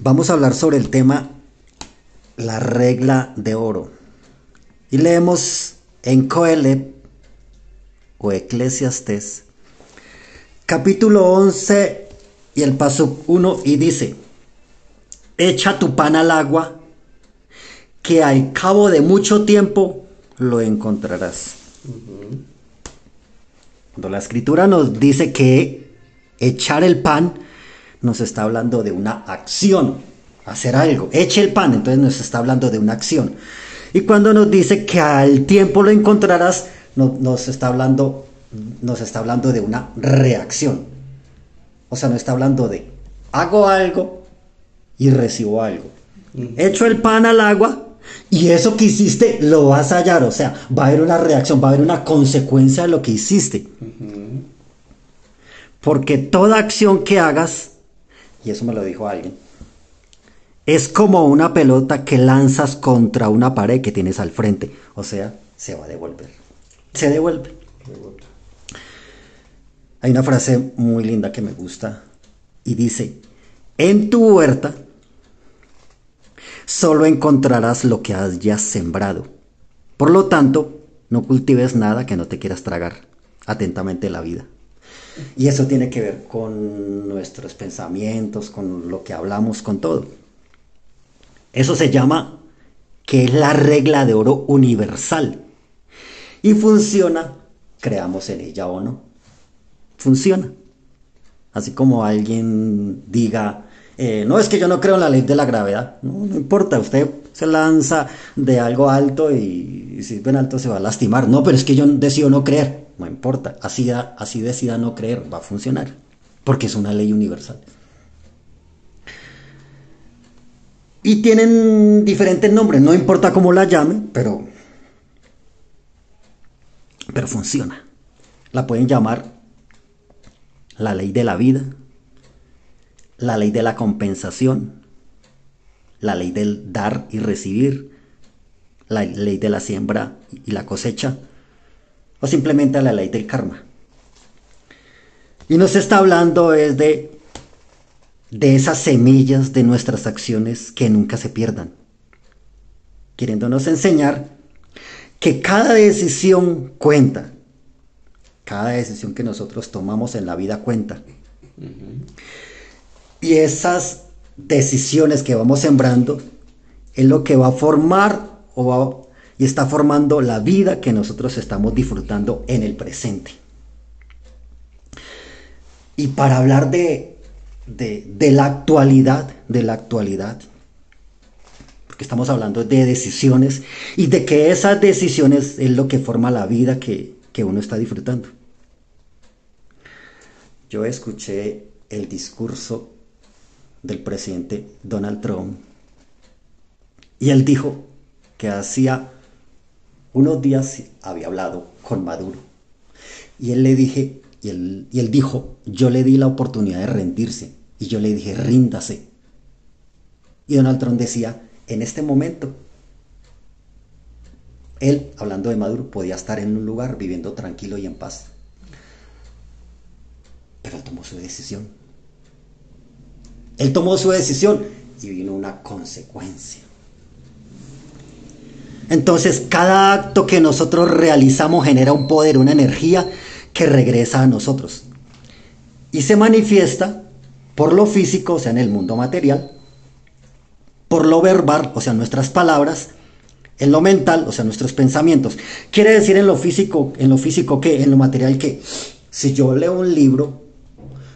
Vamos a hablar sobre el tema la regla de oro. Y leemos en Coelet o Eclesiastés, capítulo 11 y el paso 1, y dice: echa tu pan al agua, que al cabo de mucho tiempo lo encontrarás. Cuando la escritura nos dice que echar el pan, nos está hablando de una acción, hacer algo. Eche el pan, entonces nos está hablando de una acción. Y cuando nos dice que al tiempo lo encontrarás, nos está hablando de una reacción. O sea, no está hablando de hago algo y recibo algo. Echo el pan al agua y eso que hiciste lo vas a hallar. O sea, va a haber una reacción, va a haber una consecuencia de lo que hiciste. Porque toda acción que hagas, y eso me lo dijo alguien, es como una pelota que lanzas contra una pared que tienes al frente. O sea, se va a devolver. Se devuelve. Hay una frase muy linda que me gusta y dice: en tu huerta solo encontrarás lo que hayas sembrado. Por lo tanto, no cultives nada que no te quieras tragar. Atentamente, la vida. Y eso tiene que ver con nuestros pensamientos, con lo que hablamos, con todo. Eso se llama que es la regla de oro universal. Y funciona, creamos en ella o no. Funciona. Así como alguien diga, no, es que yo no creo en la ley de la gravedad. No importa, usted se lanza de algo alto y si es bien alto se va a lastimar. No, pero es que yo decido no creer. No importa, así decida no creer, va a funcionar. Porque es una ley universal. Y tienen diferentes nombres, no importa cómo la llamen, pero funciona. La pueden llamar la ley de la vida, la ley de la compensación, la ley del dar y recibir, la ley de la siembra y la cosecha, o simplemente la ley del karma. Y nos está hablando es de esas semillas de nuestras acciones que nunca se pierdan, queriéndonos enseñar que cada decisión cuenta. Cada decisión que nosotros tomamos en la vida cuenta. Y esas decisiones que vamos sembrando es lo que va a formar y está formando la vida que nosotros estamos disfrutando en el presente. Y para hablar de la actualidad, porque estamos hablando de decisiones y de que esas decisiones es lo que forma la vida que uno está disfrutando. Yo escuché el discurso del presidente Donald Trump y él dijo que hacía unos días había hablado con Maduro y él dijo: yo le di la oportunidad de rendirse y yo le dije: ríndase. Y Donald Trump decía: en este momento él, hablando de Maduro, podía estar en un lugar viviendo tranquilo y en paz. Pero él tomó su decisión. Él tomó su decisión y vino una consecuencia. Entonces, cada acto que nosotros realizamos genera un poder, una energía que regresa a nosotros. Y se manifiesta por lo físico, o sea, en el mundo material, por lo verbal, o sea, nuestras palabras, en lo mental, o sea, nuestros pensamientos. Quiere decir en lo físico ¿qué? En lo material, ¿qué? Si yo leo un libro,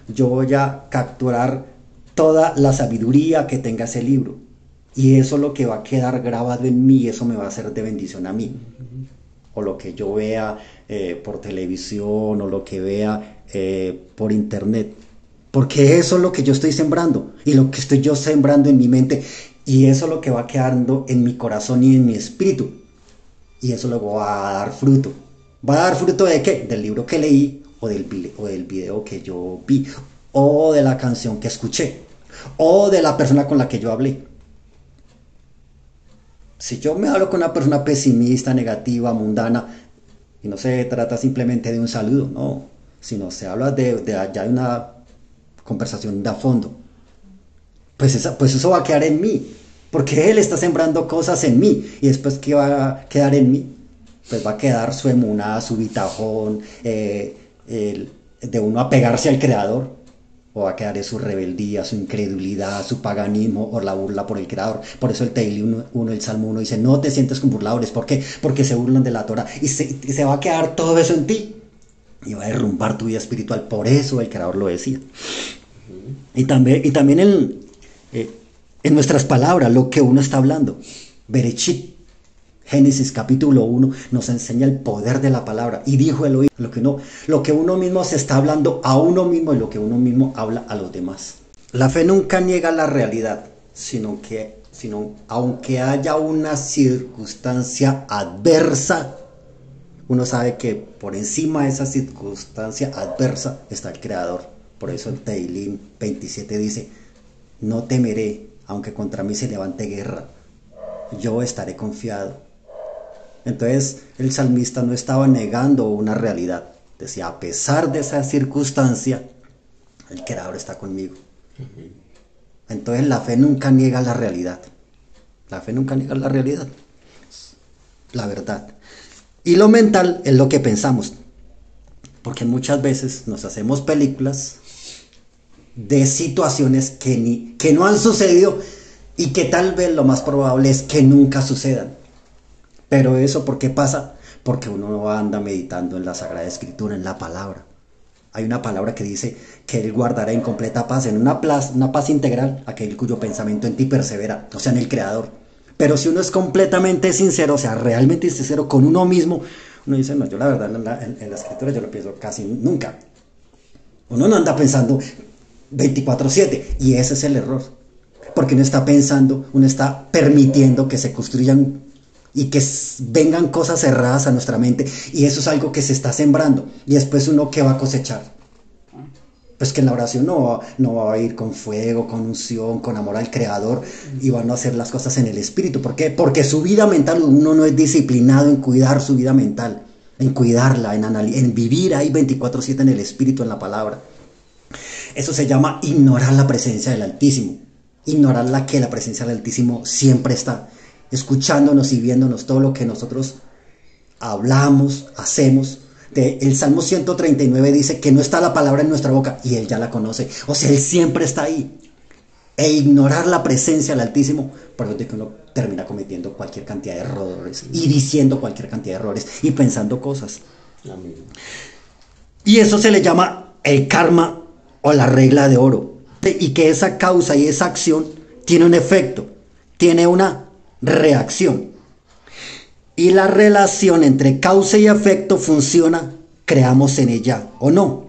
yo voy a capturar toda la sabiduría que tenga ese libro. Y eso es lo que va a quedar grabado en mí y eso me va a hacer de bendición a mí. O lo que yo vea por televisión o lo que vea por internet. Porque eso es lo que yo estoy sembrando y lo que estoy yo sembrando en mi mente. Y eso es lo que va quedando en mi corazón y en mi espíritu. Y eso luego va a dar fruto. ¿Va a dar fruto de qué? Del libro que leí o del video que yo vi. O de la canción que escuché. O de la persona con la que yo hablé. Si yo me hablo con una persona pesimista, negativa, mundana, y no se trata simplemente de un saludo, no. Sino se habla de allá de una conversación de a fondo. pues eso va a quedar en mí, porque Él está sembrando cosas en mí, y después ¿qué va a quedar en mí? Pues va a quedar su emuná, su bitajón, de uno apegarse al Creador, o va a quedar su rebeldía, su incredulidad, su paganismo o la burla por el Creador. Por eso el Tehilim 1, el Salmo 1 dice, no te sientes con burladores. ¿Por qué? Porque se burlan de la Torah, y se va a quedar todo eso en ti, y va a derrumbar tu vida espiritual. Por eso el Creador lo decía. Y también en nuestras palabras, lo que uno está hablando. Berechit, Génesis capítulo 1, nos enseña el poder de la palabra. Y dijo Elohim, lo que uno mismo se está hablando a uno mismo y lo que uno mismo habla a los demás. La fe nunca niega la realidad, sino aunque haya una circunstancia adversa, uno sabe que por encima de esa circunstancia adversa está el Creador. Por eso el Tehilim 27 dice, no temeré, aunque contra mí se levante guerra, yo estaré confiado. Entonces el salmista no estaba negando una realidad. Decía, a pesar de esa circunstancia, el Creador está conmigo. Entonces la fe nunca niega la realidad. La fe nunca niega la realidad. La verdad. Y lo mental es lo que pensamos. Porque muchas veces nos hacemos películas de situaciones que no han sucedido y que tal vez lo más probable es que nunca sucedan. Pero eso, ¿por qué pasa? Porque uno no anda meditando en la Sagrada Escritura, en la palabra. Hay una palabra que dice que Él guardará en completa paz, en una paz integral, aquel cuyo pensamiento en ti persevera, o sea, en el Creador. Pero si uno es completamente sincero, o sea, realmente sincero con uno mismo, uno dice, no, yo la verdad en la Escritura yo lo pienso casi nunca. Uno no anda pensando 24/7, y ese es el error. Porque uno está pensando, uno está permitiendo que se construyan y que vengan cosas erradas a nuestra mente, y eso es algo que se está sembrando, y después uno ¿qué va a cosechar? Pues que en la oración no va a ir con fuego, con unción, con amor al Creador, y van a hacer las cosas en el Espíritu. ¿Por qué? Porque su vida mental, uno no es disciplinado en cuidar su vida mental, en cuidarla, en vivir ahí 24/7 en el Espíritu, en la palabra. Eso se llama ignorar la presencia del Altísimo, ignorar que la presencia del Altísimo siempre está escuchándonos y viéndonos todo lo que nosotros hablamos, hacemos. El Salmo 139 dice que no está la palabra en nuestra boca y Él ya la conoce. O sea, Él siempre está ahí. E ignorar la presencia del Altísimo, por eso es que uno termina cometiendo cualquier cantidad de errores y diciendo cualquier cantidad de errores y pensando cosas. Amén. Y eso se le llama el karma o la regla de oro. Y que esa causa y esa acción tiene un efecto, tiene una reacción. Y la relación entre causa y efecto funciona, creamos en ella o no.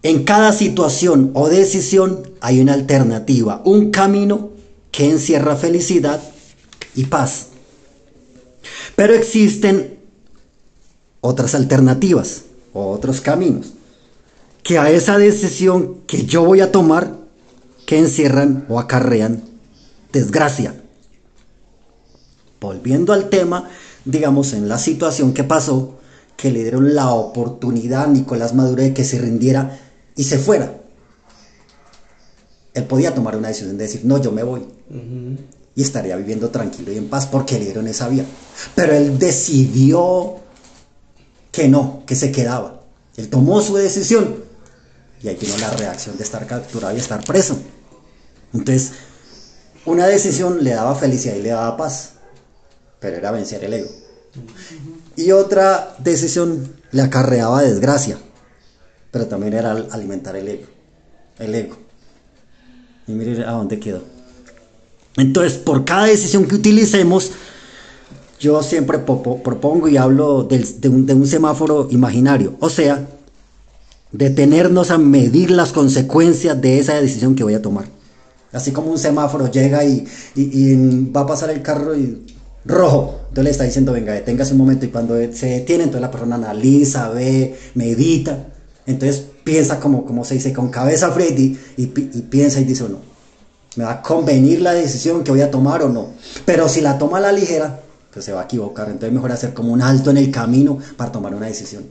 En cada situación o decisión hay una alternativa, un camino que encierra felicidad y paz. Pero existen otras alternativas o otros caminos que a esa decisión que yo voy a tomar, que encierran o acarrean desgracia. Volviendo al tema, digamos, en la situación que pasó, que le dieron la oportunidad a Nicolás Maduro de que se rindiera y se fuera. Él podía tomar una decisión de decir, no, yo me voy. Y estaría viviendo tranquilo y en paz porque le dieron esa vía. Pero él decidió que no, que se quedaba. Él tomó su decisión y ahí vino la reacción de estar capturado y estar preso. Entonces, una decisión le daba felicidad y le daba paz, pero era vencer el ego. Y otra decisión le acarreaba desgracia, pero también era alimentar el ego. Y mire a dónde quedó. Entonces, por cada decisión que utilicemos, yo siempre propongo y hablo de un semáforo imaginario, o sea, detenernos a medir las consecuencias de esa decisión que voy a tomar. Así como un semáforo llega y va a pasar el carro y rojo, entonces le está diciendo, venga, deténgase un momento, y cuando se detiene, entonces la persona analiza, ve, medita, entonces piensa como se dice, con cabeza fría, y piensa y dice, no, ¿me va a convenir la decisión que voy a tomar o no? Pero si la toma a la ligera, pues se va a equivocar. Entonces mejor hacer como un alto en el camino para tomar una decisión.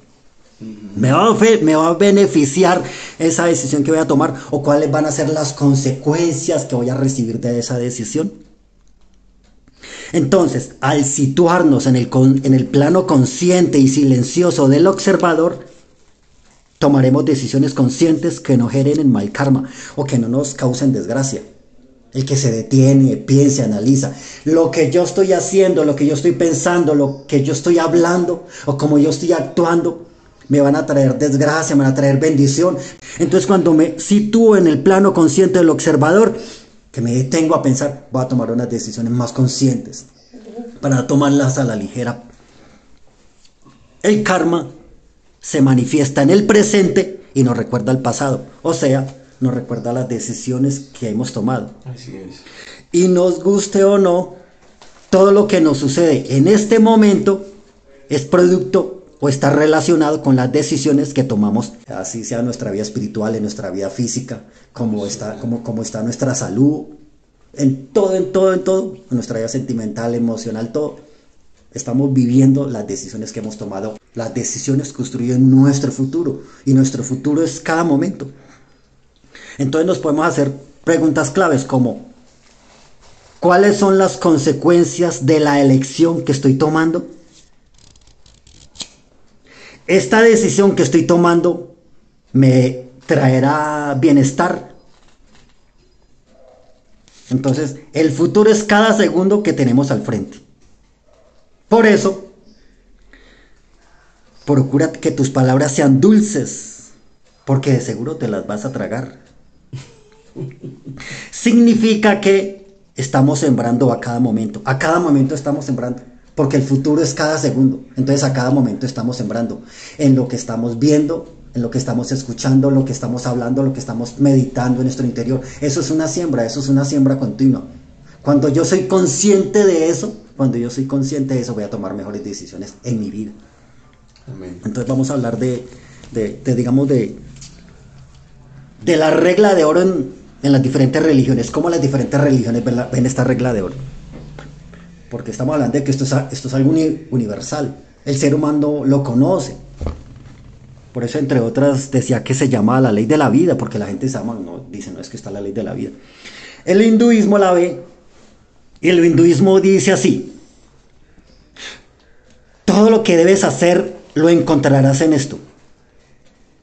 ¿Me va a beneficiar esa decisión que voy a tomar? ¿O cuáles van a ser las consecuencias que voy a recibir de esa decisión? Entonces, al situarnos en el plano consciente y silencioso del observador, tomaremos decisiones conscientes que no generen mal karma o que no nos causen desgracia. El que se detiene, piensa, analiza lo que yo estoy haciendo, lo que yo estoy pensando, lo que yo estoy hablando o como yo estoy actuando, me van a traer desgracia, me van a traer bendición. Entonces, cuando me sitúo en el plano consciente del observador, que me detengo a pensar, voy a tomar unas decisiones más conscientes para tomarlas a la ligera. El karma se manifiesta en el presente y nos recuerda el pasado, o sea, nos recuerda las decisiones que hemos tomado. Así es. Y nos guste o no, todo lo que nos sucede en este momento es producto o está relacionado con las decisiones que tomamos, así sea en nuestra vida espiritual, en nuestra vida física, como está nuestra salud, en todo, en nuestra vida sentimental, emocional, todo. Estamos viviendo las decisiones que hemos tomado. Las decisiones construyen nuestro futuro y nuestro futuro es cada momento. Entonces nos podemos hacer preguntas claves como: ¿cuáles son las consecuencias de la elección que estoy tomando? ¿Esta decisión que estoy tomando me traerá bienestar? Entonces, el futuro es cada segundo que tenemos al frente. Por eso, procura que tus palabras sean dulces, porque de seguro te las vas a tragar. Significa que estamos sembrando a cada momento estamos sembrando, porque el futuro es cada segundo. Entonces a cada momento estamos sembrando en lo que estamos viendo, en lo que estamos escuchando, lo que estamos hablando, lo que estamos meditando en nuestro interior. Eso es una siembra continua. Cuando yo soy consciente de eso, voy a tomar mejores decisiones en mi vida. Amén. Entonces vamos a hablar de la regla de oro en las diferentes religiones. ¿Cómo las diferentes religiones ven esta regla de oro? Porque estamos hablando de que esto es algo universal. El ser humano lo conoce. Por eso, entre otras, decía que se llama la ley de la vida, porque la gente dice, no, es que está la ley de la vida. El hinduismo la ve, y el hinduismo dice así: todo lo que debes hacer lo encontrarás en esto.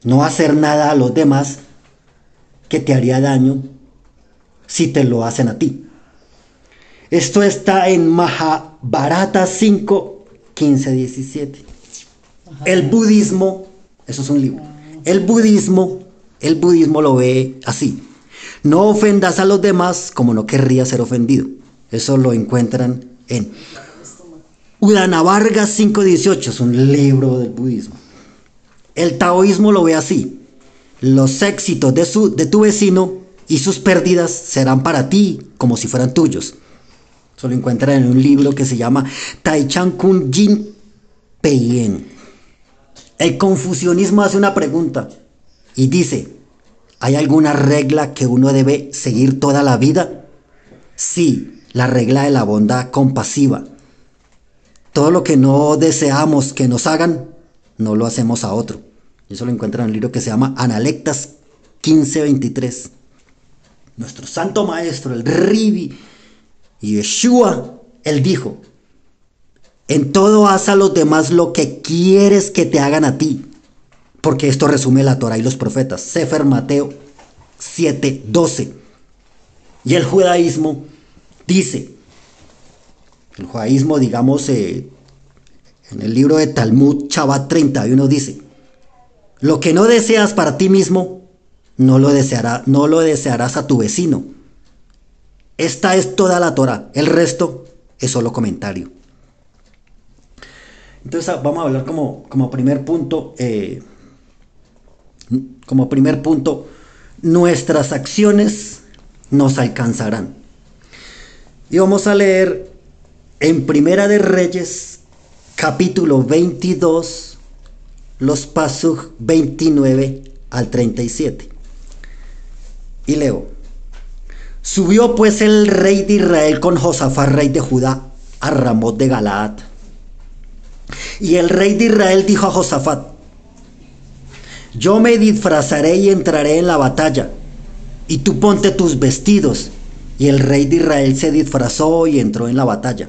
No hacer nada a los demás que te haría daño si te lo hacen a ti. Esto está en Mahabharata 5, 15, 17. El budismo, eso es un libro. El budismo lo ve así: no ofendas a los demás como no querrías ser ofendido. Eso lo encuentran en Udana Vargas 5:18, es un libro del budismo. El taoísmo lo ve así: los éxitos de tu vecino y sus pérdidas serán para ti como si fueran tuyos. Eso lo encuentran en un libro que se llama Taichan Kun Jin Peien. El confucianismo hace una pregunta y dice: ¿hay alguna regla que uno debe seguir toda la vida? Sí, la regla de la bondad compasiva. Todo lo que no deseamos que nos hagan, no lo hacemos a otro. Eso lo encuentran en un libro que se llama Analectas 15:23. Nuestro santo maestro, el Ribi y Yeshua, él dijo: en todo haz a los demás lo que quieres que te hagan a ti, porque esto resume la Torá y los profetas. Sefer Mateo 7:12. Y el judaísmo dice, digamos, en el libro de Talmud Shabbat 31 dice: lo que no deseas para ti mismo, no lo desearás a tu vecino. Esta es toda la Torá, el resto es solo comentario. Entonces vamos a hablar como primer punto, nuestras acciones nos alcanzarán. Y vamos a leer en Primera de Reyes, capítulo 22, los pasuk 29 al 37. Y leo: subió pues el rey de Israel con Josafat, rey de Judá, a Ramot de Galaad. Y el rey de Israel dijo a Josafat: yo me disfrazaré y entraré en la batalla, y tú ponte tus vestidos. Y el rey de Israel se disfrazó y entró en la batalla.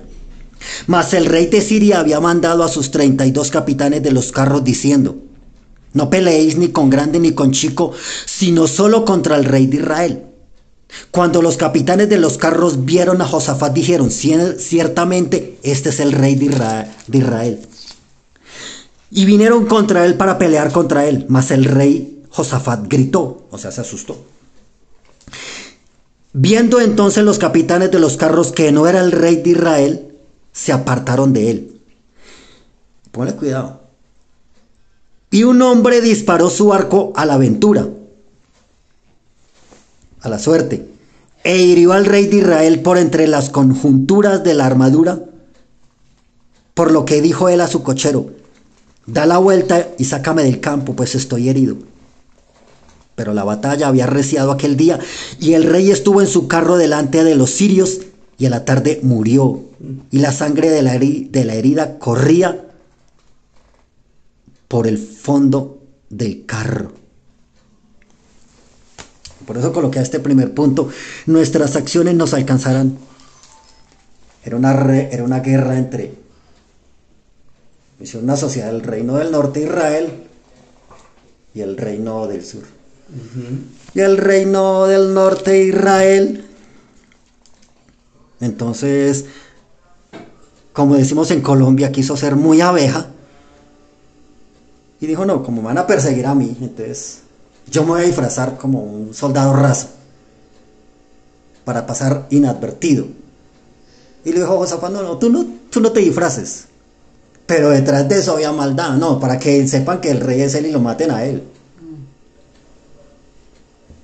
Mas el rey de Siria había mandado a sus 32 capitanes de los carros diciendo: no peleéis ni con grande ni con chico, sino solo contra el rey de Israel. Cuando los capitanes de los carros vieron a Josafat, dijeron: ciertamente este es el rey de Israel. Y vinieron contra él para pelear contra él. Mas el rey Josafat gritó, o sea, se asustó. Viendo entonces los capitanes de los carros que no era el rey de Israel, se apartaron de él. Ponle cuidado. Y un hombre disparó su arco a la aventura, a la suerte, e hirió al rey de Israel por entre las conjunturas de la armadura, por lo que dijo él a su cochero: da la vuelta y sácame del campo, pues estoy herido. Pero la batalla había arreciado aquel día, y el rey estuvo en su carro delante de los sirios, y a la tarde murió, y la sangre de la herida corría por el fondo del carro. Por eso coloqué a este primer punto: nuestras acciones nos alcanzarán. Era una guerra entre una sociedad, el reino del norte, Israel, y el reino del sur. Y el reino del norte, Israel, entonces, como decimos en Colombia, quiso ser muy abeja y dijo: no, como me van a perseguir a mí, entonces yo me voy a disfrazar como un soldado raso para pasar inadvertido. Y le dijo Josafat: no, tú no te disfraces, pero detrás de eso había maldad, no, para que sepan que el rey es él y lo maten a él.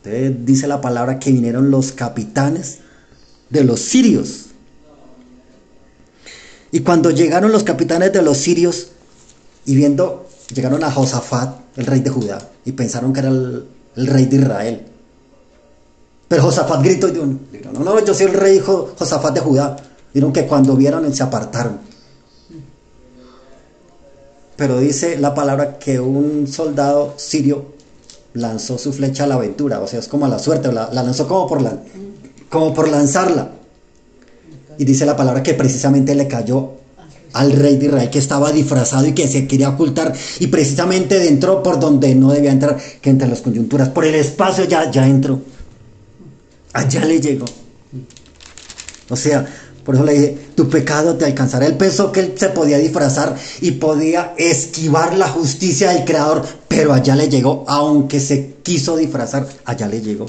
Entonces dice la palabra que vinieron los capitanes de los sirios. Y cuando llegaron los capitanes de los sirios y llegaron a Josafat, el rey de Judá, y pensaron que era el rey de Israel. Pero Josafat gritó y dijo: no, yo soy el rey Josafat de Judá. Vieron que cuando vieron se apartaron. Pero dice la palabra que un soldado sirio lanzó su flecha a la aventura, o sea, es como a la suerte, la lanzó como por lanzarla. Y dice la palabra que precisamente le cayó al rey de Israel, que estaba disfrazado y que se quería ocultar, y precisamente entró por donde no debía entrar, que entre las coyunturas, por el espacio ya entró. Allá le llegó. O sea, por eso le dije: tu pecado te alcanzará. El peso que él se podía disfrazar y podía esquivar la justicia del Creador, pero allá le llegó, aunque se quiso disfrazar, allá le llegó.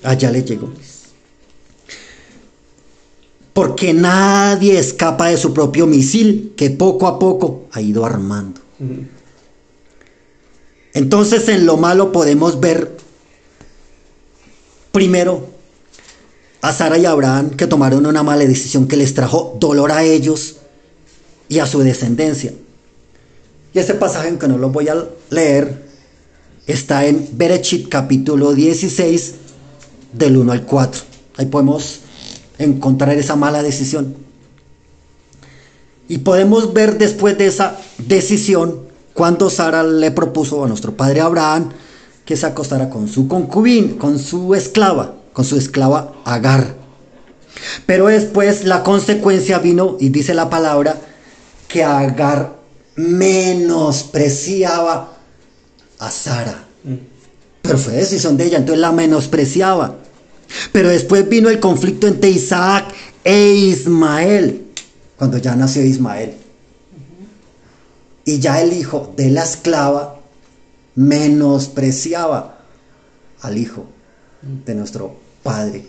Allá le llegó. Porque nadie escapa de su propio misil, que poco a poco ha ido armando. Entonces, en lo malo podemos ver primero a Sara y a Abraham, que tomaron una mala decisión que les trajo dolor a ellos y a su descendencia. Y ese pasaje, aunque no lo voy a leer, está en Bereshit capítulo 16 del 1 al 4. Ahí podemos encontrar esa mala decisión. Y podemos ver después de esa decisión cuando Sara le propuso a nuestro padre Abraham que se acostara con su concubina, con su esclava Agar. Pero después la consecuencia vino, y dice la palabra que Agar menospreciaba a Sara. Pero fue decisión de ella, entonces la menospreciaba. Pero después vino el conflicto entre Isaac e Ismael, cuando ya nació Ismael. Y ya el hijo de la esclava menospreciaba al hijo de nuestro padre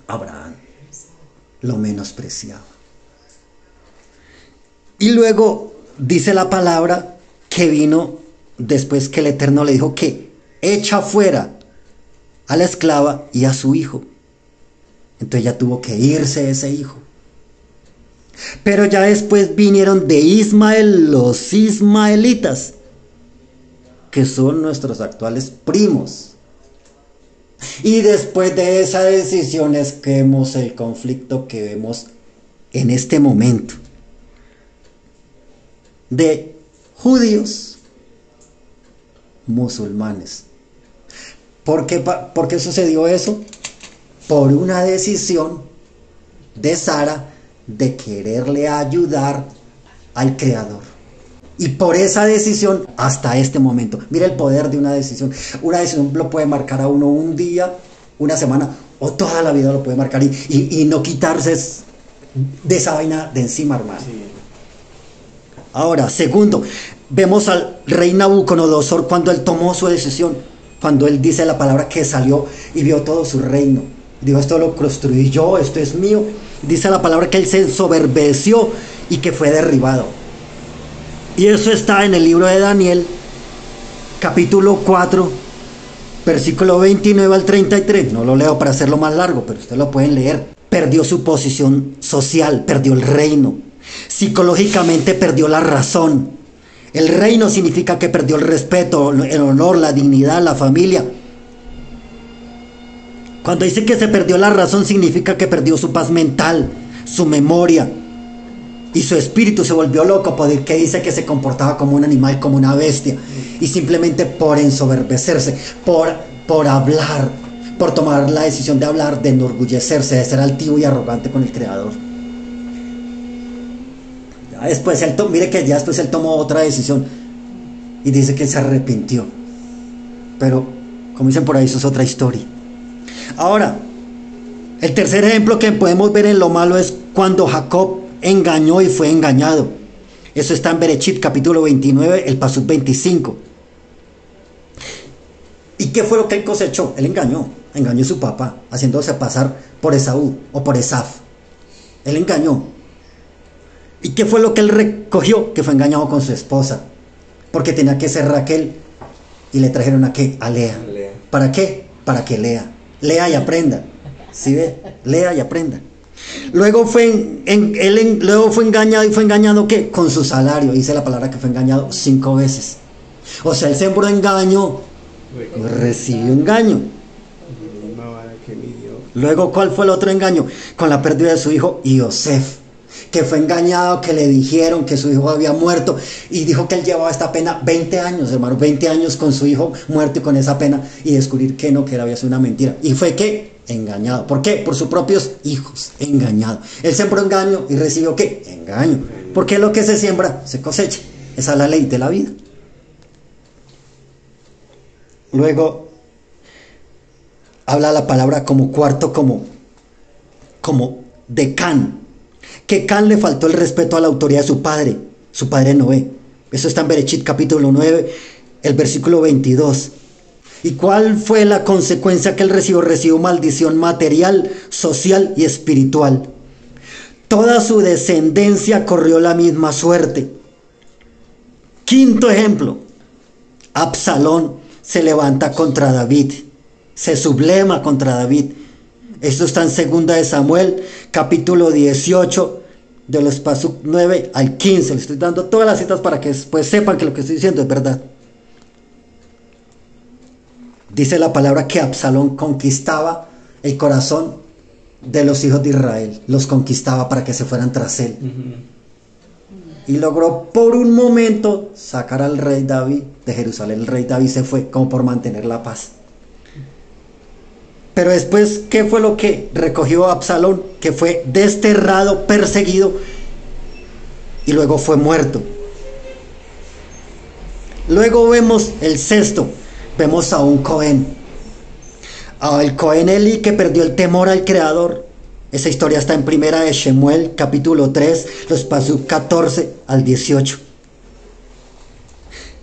Abraham. Lo menospreciaba. Y luego dice la palabra que vino después que el Eterno le dijo que echa fuera a la esclava y a su hijo. Entonces ya tuvo que irse ese hijo. Pero ya después vinieron de Ismael los ismaelitas, que son nuestros actuales primos. Y después de esa decisión es que vemos el conflicto que vemos en este momento de judíos musulmanes. ¿Por qué sucedió eso? Por una decisión de Sara de quererle ayudar al Creador. Y por esa decisión, hasta este momento, mira el poder de una decisión. Una decisión lo puede marcar a uno un día, una semana, o toda la vida lo puede marcar y no quitarse de esa vaina de encima, hermano. Sí. Ahora, segundo, vemos al rey Nabucodonosor cuando él tomó su decisión, cuando él dice la palabra que salió y vio todo su reino. Dijo, esto lo construí yo, esto es mío. Dice la palabra que él se ensoberbeció y que fue derribado. Y eso está en el libro de Daniel, capítulo 4, versículo 29 al 33. No lo leo para hacerlo más largo, pero ustedes lo pueden leer. Perdió su posición social, perdió el reino. Psicológicamente perdió la razón. El reino significa que perdió el respeto, el honor, la dignidad, la familia. Cuando dice que se perdió la razón, significa que perdió su paz mental, su memoria. Y su espíritu se volvió loco porque dice que se comportaba como un animal, como una bestia. Y simplemente por ensoberbecerse, por hablar, por tomar la decisión de hablar, de enorgullecerse, de ser altivo y arrogante con el Creador. Ya después mire que ya después él tomó otra decisión y dice que se arrepintió. Pero, como dicen por ahí, eso es otra historia. Ahora, el tercer ejemplo que podemos ver en lo malo es cuando Jacob engañó y fue engañado. Eso está en Berechit capítulo 29, el pasuk 25. ¿Y qué fue lo que él cosechó? Él engañó a su papá, haciéndose pasar por Esaú o por Esaf. Él engañó. ¿Y qué fue lo que él recogió? Que fue engañado con su esposa, porque tenía que ser Raquel y le trajeron ¿a qué? A Lea. ¿Para qué? Para que lea y aprenda. ¿Sí ve? Lea y aprenda. Luego fue engañado, y fue engañado ¿qué? Con su salario. Dice la palabra que fue engañado 5 veces. O sea, él sembró engaño y recibió engaño. Luego, ¿cuál fue el otro engaño? Con la pérdida de su hijo Yosef, que fue engañado, que le dijeron que su hijo había muerto y dijo que él llevaba esta pena 20 años, hermano, 20 años con su hijo muerto y con esa pena, y descubrir que no, que había sido una mentira. Y fue que engañado. ¿Por qué? Por sus propios hijos, engañado. Él sembró engaño y recibió ¿qué? Engaño. Porque lo que se siembra, se cosecha. Esa es la ley de la vida. Luego, habla la palabra como cuarto, como de Can. Que Can le faltó el respeto a la autoridad de su padre Noé. Eso está en Berechit capítulo 9, el versículo 22. ¿Y cuál fue la consecuencia que él recibió? Recibió maldición material, social y espiritual. Toda su descendencia corrió la misma suerte. Quinto ejemplo, Absalón se levanta contra David, se subleva contra David. Esto está en 2 de Samuel, capítulo 18, de los pasuk 9 al 15. Les estoy dando todas las citas para que después sepan que lo que estoy diciendo es verdad. Dice la palabra que Absalón conquistaba el corazón de los hijos de Israel. Los conquistaba para que se fueran tras él. Y logró por un momento sacar al rey David de Jerusalén. El rey David se fue como por mantener la paz. Pero después, ¿qué fue lo que recogió Absalón? Que fue desterrado, perseguido y luego fue muerto. Luego vemos el sexto. Vemos a un Cohen. El Cohen Eli, que perdió el temor al Creador. Esa historia está en Primera de Shemuel, capítulo 3, los pasuk 14 al 18.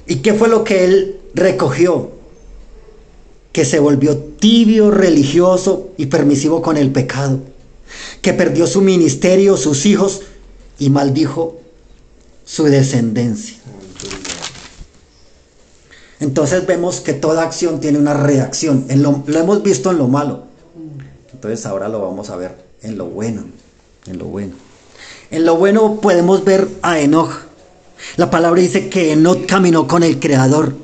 ¿Y qué fue lo que él recogió? Que se volvió tibio, religioso y permisivo con el pecado. Que perdió su ministerio, sus hijos, y maldijo su descendencia. Entonces vemos que toda acción tiene una reacción. Lo hemos visto en lo malo. Entonces ahora lo vamos a ver en lo bueno. En lo bueno. En lo bueno podemos ver a Enoch. La palabra dice que Enoch caminó con el Creador.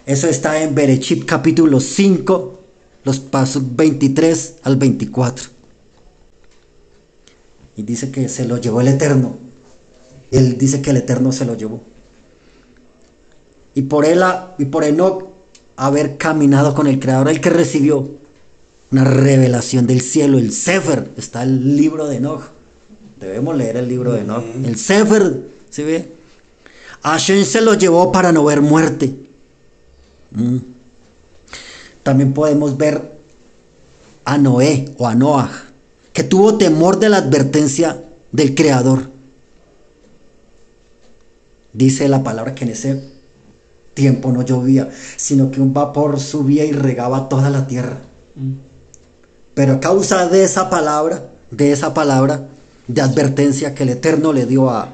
Eso está en Berechit capítulo 5, los pasos 23 al 24. Y dice que se lo llevó el Eterno. Él dice que el Eterno se lo llevó. y por Enoc haber caminado con el Creador, el que recibió una revelación del cielo, el Sefer, está el libro de Enoch. Debemos leer el libro de Enoch. El Sefer, ¿sí ve? Hashem se lo llevó para no ver muerte. También podemos ver a Noé o a Noah, que tuvo temor de la advertencia del Creador. Dice la palabra que en ese tiempo no llovía, sino que un vapor subía y regaba toda la tierra. Pero a causa de esa palabra de advertencia que el Eterno le dio a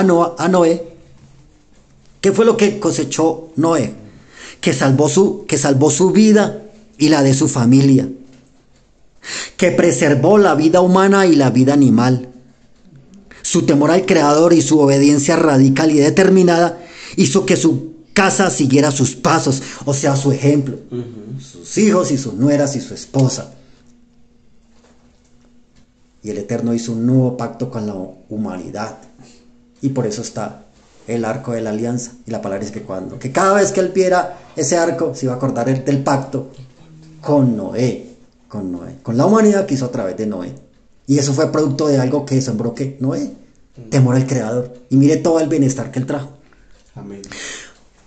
Noé, ¿qué fue lo que cosechó Noé? Que salvó su vida y la de su familia, que preservó la vida humana y la vida animal. Su temor al Creador y su obediencia radical y determinada hizo que su casa siguiera sus pasos, o sea, su ejemplo, sus hijos y sus nueras y su esposa. Y el Eterno hizo un nuevo pacto con la humanidad, y por eso está el arco de la alianza. Y la palabra dice que cada vez que él viera ese arco, se iba a acordar del pacto con Noé, con la humanidad que hizo a través de Noé. Y eso fue producto de algo que sembró que Noé, temor al Creador. Y mire todo el bienestar que él trajo. Amén.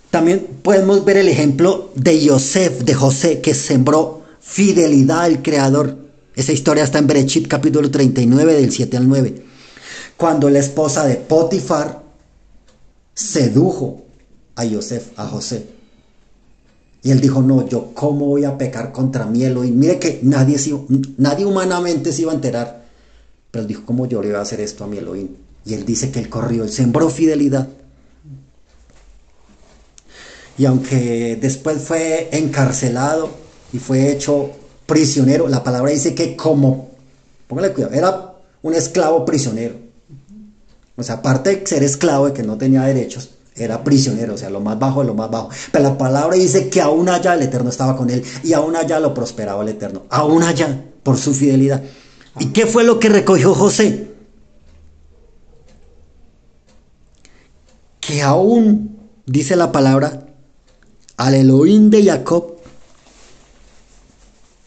También podemos ver el ejemplo de José, que sembró fidelidad al Creador. Esa historia está en Bereshit capítulo 39 del 7 al 9. Cuando la esposa de Potifar sedujo a José. Y él dijo, no, yo cómo voy a pecar contra mi Elohim. Mire que nadie humanamente se iba a enterar. Pero él dijo, ¿cómo yo le voy a hacer esto a mi Elohim? Y él dice que él corrió, él sembró fidelidad. Y aunque después fue encarcelado y fue hecho prisionero, la palabra dice que póngale cuidado, era un esclavo prisionero. O sea, aparte de ser esclavo, de que no tenía derechos, era prisionero, o sea, lo más bajo de lo más bajo. Pero la palabra dice que aún allá el Eterno estaba con él y aún allá lo prosperaba el Eterno, aún allá, por su fidelidad. ¿Y qué fue lo que recogió José? Que aún, dice la palabra, al Elohim de Jacob,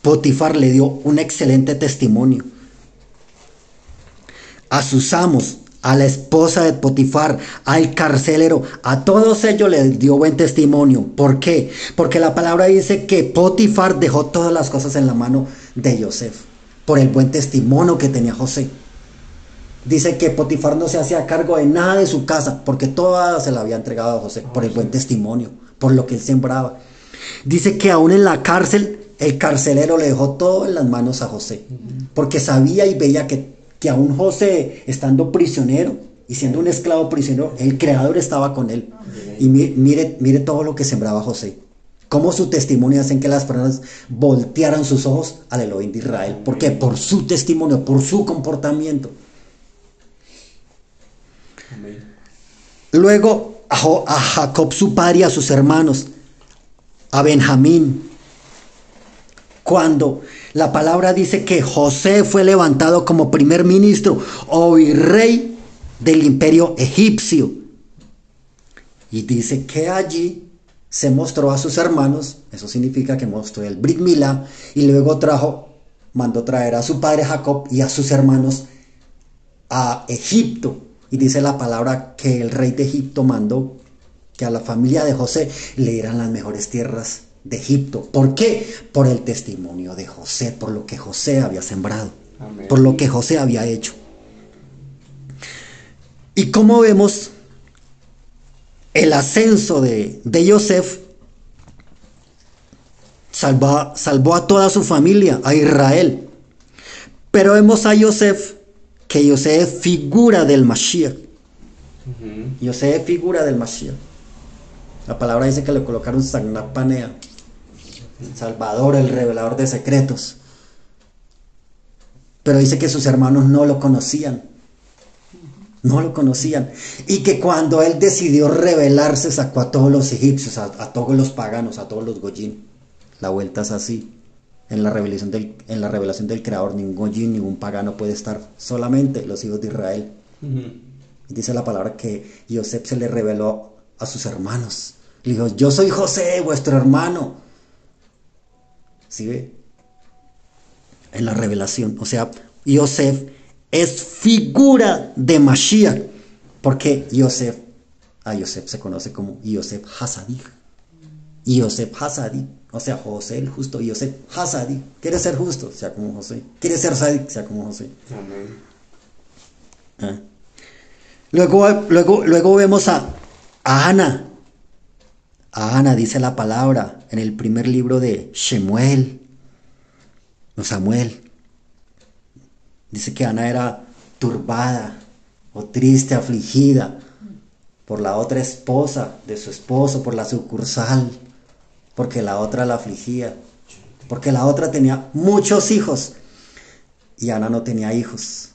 Potifar le dio un excelente testimonio. A sus amos, a la esposa de Potifar, al carcelero, a todos ellos les dio buen testimonio. ¿Por qué? Porque la palabra dice que Potifar dejó todas las cosas en la mano de José, por el buen testimonio que tenía José. Dice que Potifar no se hacía cargo de nada de su casa, porque toda se la había entregado a José, por el buen testimonio, por lo que él sembraba. Dice que aún en la cárcel, el carcelero le dejó todo en las manos a José, porque sabía y veía que aún José, estando prisionero y siendo un esclavo prisionero, el Creador estaba con él. Y mire todo lo que sembraba José. Cómo su testimonio hacen que las personas voltearan sus ojos al Elohim de Israel. ¿Por qué? Por su testimonio, por su comportamiento. Amén. Luego a Jacob su padre y a sus hermanos, a Benjamín. Cuando la palabra dice que José fue levantado como primer ministro o virrey del imperio egipcio. Y dice que allí se mostró a sus hermanos, eso significa que mostró el Brit Milá, y luego mandó traer a su padre Jacob y a sus hermanos a Egipto. Y dice la palabra que el rey de Egipto mandó que a la familia de José le dieran las mejores tierras de Egipto. ¿Por qué? Por el testimonio de José, por lo que José había sembrado. Amén. Por lo que José había hecho. Y como vemos, el ascenso de Yosef salvó a toda su familia, a Israel. Pero vemos a Yosef, que Yosef es figura del Mashiach. Yosef es figura del Mashiach. La palabra dice que le colocaron Sagnat Panea, el Salvador, el revelador de secretos. Pero dice que sus hermanos no lo conocían. No lo conocían. Y que cuando él decidió revelarse, sacó a todos los egipcios, a todos los paganos, a todos los goyim. La vuelta es así. En la revelación del Creador, ningún goyim, ningún pagano puede estar, solamente los hijos de Israel. Y dice la palabra que Yosef se le reveló a sus hermanos. Le dijo, yo soy José, vuestro hermano. ¿Sí ve? En la revelación. O sea, Yosef es figura de Mashiach. Porque a Yosef se conoce como Yosef Hasadik. Yosef Hasadik. O sea, José el justo, Yosef Hasadik. ¿Quiere ser justo? Sea como José. ¿Quiere ser Sadik? Sea como José. Amén. Luego vemos a Ana. A Ana dice la palabra en el primer libro de Shemuel. No, Samuel. Dice que Ana era turbada o triste, afligida por la otra esposa de su esposo, por la sucursal, porque la otra la afligía, porque la otra tenía muchos hijos y Ana no tenía hijos.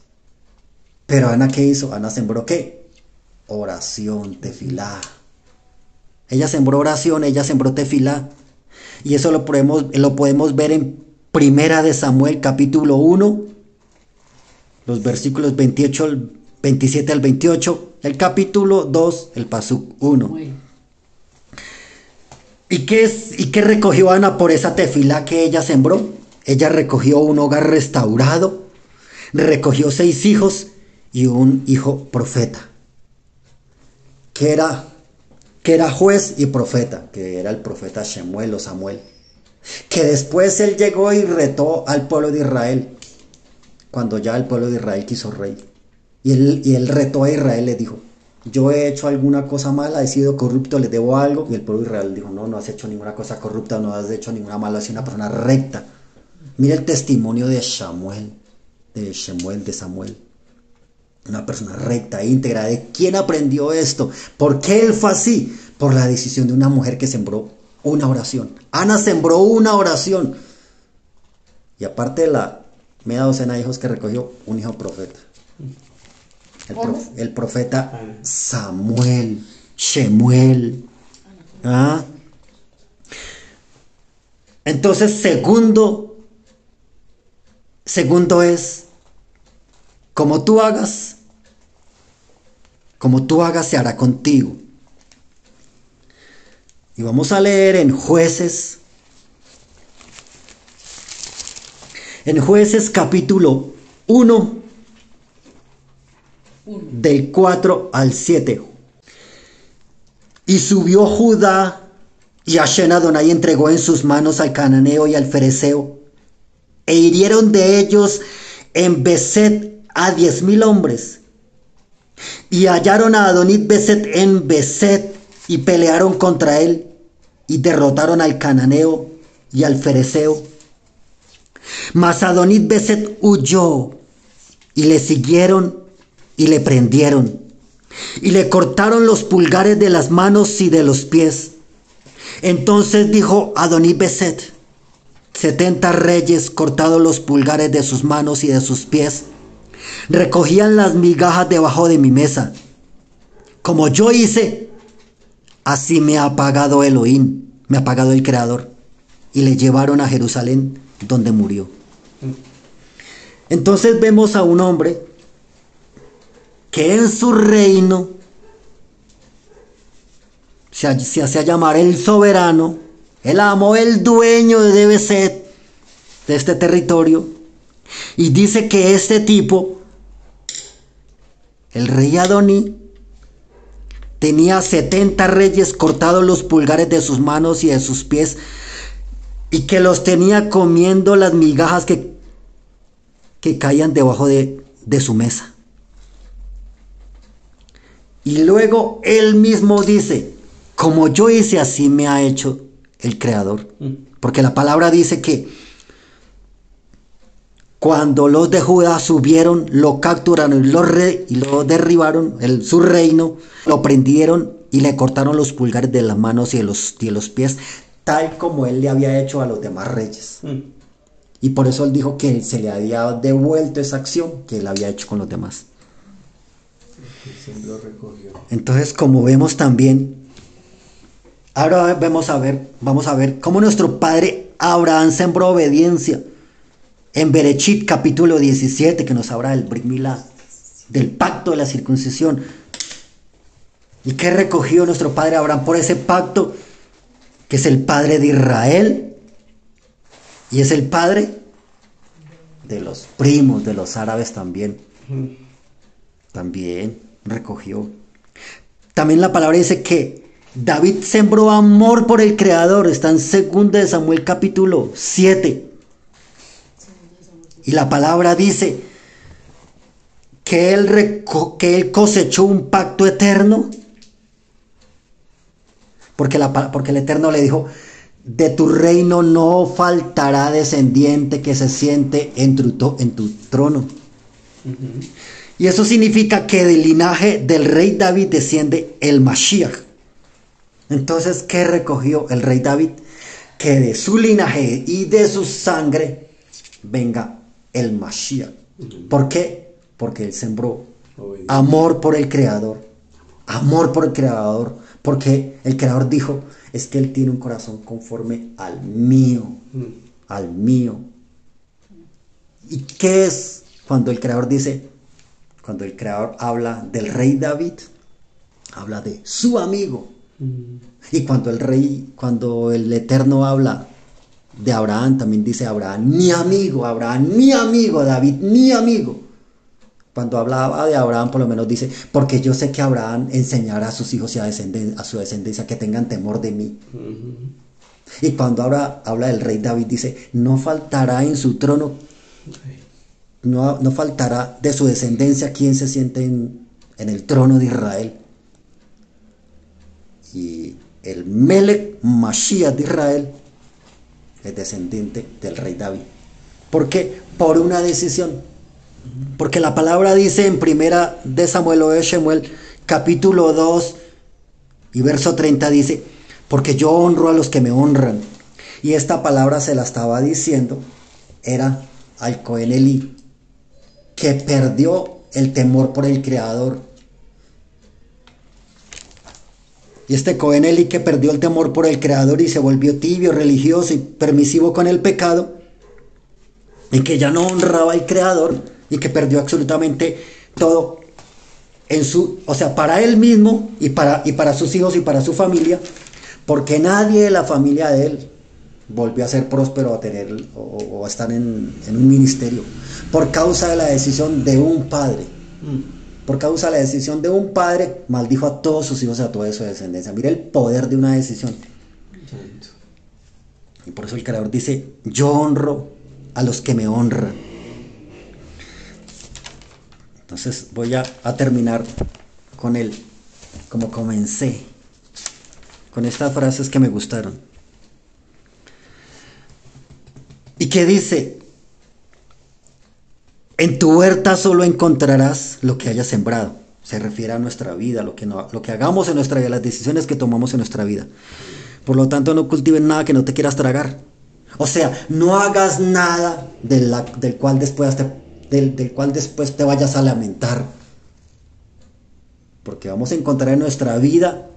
Pero Ana, ¿qué hizo? Ana sembró ¿qué? Oración, tefilá. Ella sembró oración, ella sembró tefilá. Y eso lo podemos ver en Primera de Samuel, capítulo 1, los versículos 27 al 28, el capítulo 2, el pasuk 1. ¿Y qué recogió Ana por esa tefilá que ella sembró? Ella recogió un hogar restaurado, recogió 6 hijos y un hijo profeta, que era juez y profeta, que era el profeta Shemuel o Samuel, que después él llegó y retó al pueblo de Israel, cuando ya el pueblo de Israel quiso rey. Y él retó a Israel, le dijo, yo he hecho alguna cosa mala, he sido corrupto, les debo algo. Y el pueblo de Israel dijo, no has hecho ninguna cosa corrupta, no has hecho ninguna mala, has sido una persona recta. Mira el testimonio de Samuel. Una persona recta, íntegra. ¿De quién aprendió esto? ¿Por qué él fue así? Por la decisión de una mujer que sembró una oración. Ana sembró una oración. Y aparte de la media docena de hijos que recogió, un hijo profeta. El profeta Samuel, Shemuel. ¿Ah? Entonces, segundo es, como tú hagas, se hará contigo. Y vamos a leer en Jueces capítulo 1, del 4 al 7. Y subió Judá, y Hashem Adonai entregó en sus manos al cananeo y al fereceo, e hirieron de ellos en Beset a 10,000 hombres. Y hallaron a Adonit Beset en Beset, y pelearon contra él, y derrotaron al cananeo y al fereceo. Mas Adonit Beset huyó, y le siguieron y le prendieron, y le cortaron los pulgares de las manos y de los pies. Entonces dijo Adonit Beset, 70 reyes cortados los pulgares de sus manos y de sus pies, recogían las migajas debajo de mi mesa. Como yo hice, así me ha pagado Elohim, me ha pagado el Creador. Y le llevaron a Jerusalén, donde murió. Entonces vemos a un hombre que en su reino se hacía llamar el soberano, el amo, el dueño de Beset, de este territorio. Y dice que este tipo, el rey Adoní, tenía 70 reyes cortados los pulgares de sus manos y de sus pies, y que los tenía comiendo las migajas que caían debajo de su mesa. Y luego él mismo dice, como yo hice, así me ha hecho el Creador. Porque la palabra dice que cuando los de Judá subieron, lo capturaron y lo derribaron, su reino, lo prendieron y le cortaron los pulgares de las manos y de los pies, tal como él le había hecho a los demás reyes. Y por eso él dijo que se le había devuelto esa acción que él había hecho con los demás. Entonces, como vemos también, ahora vamos a ver cómo nuestro padre Abraham sembró obediencia en Berechit capítulo 17, que nos habla del Brit Milá, del pacto de la circuncisión. ¿Y qué recogió nuestro padre Abraham por ese pacto? Que es el padre de Israel y es el padre de los primos, de los árabes también. También recogió. También la palabra dice que David sembró amor por el Creador. Está en 2 de Samuel capítulo 7. Y la palabra dice que él cosechó un pacto eterno. Porque el Eterno le dijo, de tu reino no faltará descendiente que se siente en tu trono. Y eso significa que del linaje del rey David desciende el Mashiach. Entonces, ¿qué recogió el rey David? Que de su linaje y de su sangre venga el Mashiach. ¿Por qué? Porque él sembró amor por el Creador. Amor por el Creador. Porque el Creador dijo, es que él tiene un corazón conforme al mío. Al mío. ¿Y qué es cuando el Creador dice, cuando el Creador habla del rey David? Habla de su amigo. Y cuando el Eterno habla de Abraham, también dice Abraham, mi amigo, David, mi amigo. Cuando hablaba de Abraham, por lo menos dice, porque yo sé que Abraham enseñará a sus hijos y a su descendencia que tengan temor de mí. Y cuando habla del rey David, dice, no faltará en su trono, no faltará de su descendencia quien se siente en el trono de Israel. Y el Melech Mashiach de Israel es descendiente del rey David. ¿Por qué? Por una decisión. Porque la palabra dice en 1 de Samuel o de Shemuel, capítulo 2 y verso 30 dice, porque yo honro a los que me honran. Y esta palabra se la estaba diciendo, era al Cohen Elí, que perdió el temor por el Creador. Y este Cohen Elí que perdió el temor por el Creador y se volvió tibio, religioso y permisivo con el pecado, y que ya no honraba al Creador, y que perdió absolutamente todo para él mismo y para sus hijos y para su familia, porque nadie de la familia de él volvió a ser próspero o a estar en un ministerio, por causa de la decisión de un padre. Por causa de la decisión de un padre, maldijo a todos sus hijos y a toda su descendencia. Mira el poder de una decisión. Y por eso el Creador dice, yo honro a los que me honran. Entonces voy a terminar con él, como comencé, con estas frases que me gustaron. Y que dice, en tu huerta solo encontrarás lo que hayas sembrado. Se refiere a nuestra vida, lo que hagamos en nuestra vida, las decisiones que tomamos en nuestra vida. Por lo tanto, no cultives nada que no te quieras tragar. O sea, no hagas nada del cual después te vayas a lamentar. Porque vamos a encontrar en nuestra vida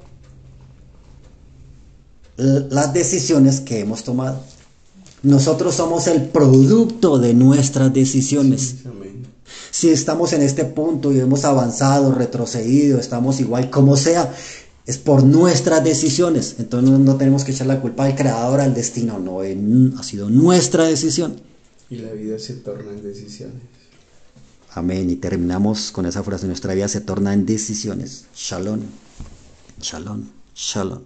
las decisiones que hemos tomado. Nosotros somos el producto de nuestras decisiones. Si estamos en este punto y hemos avanzado, retrocedido, estamos igual, como sea, es por nuestras decisiones. Entonces no tenemos que echar la culpa al Creador, al destino. No, ha sido nuestra decisión. Y la vida se torna en decisiones. Amén. Y terminamos con esa frase: nuestra vida se torna en decisiones. Shalom. Shalom. Shalom.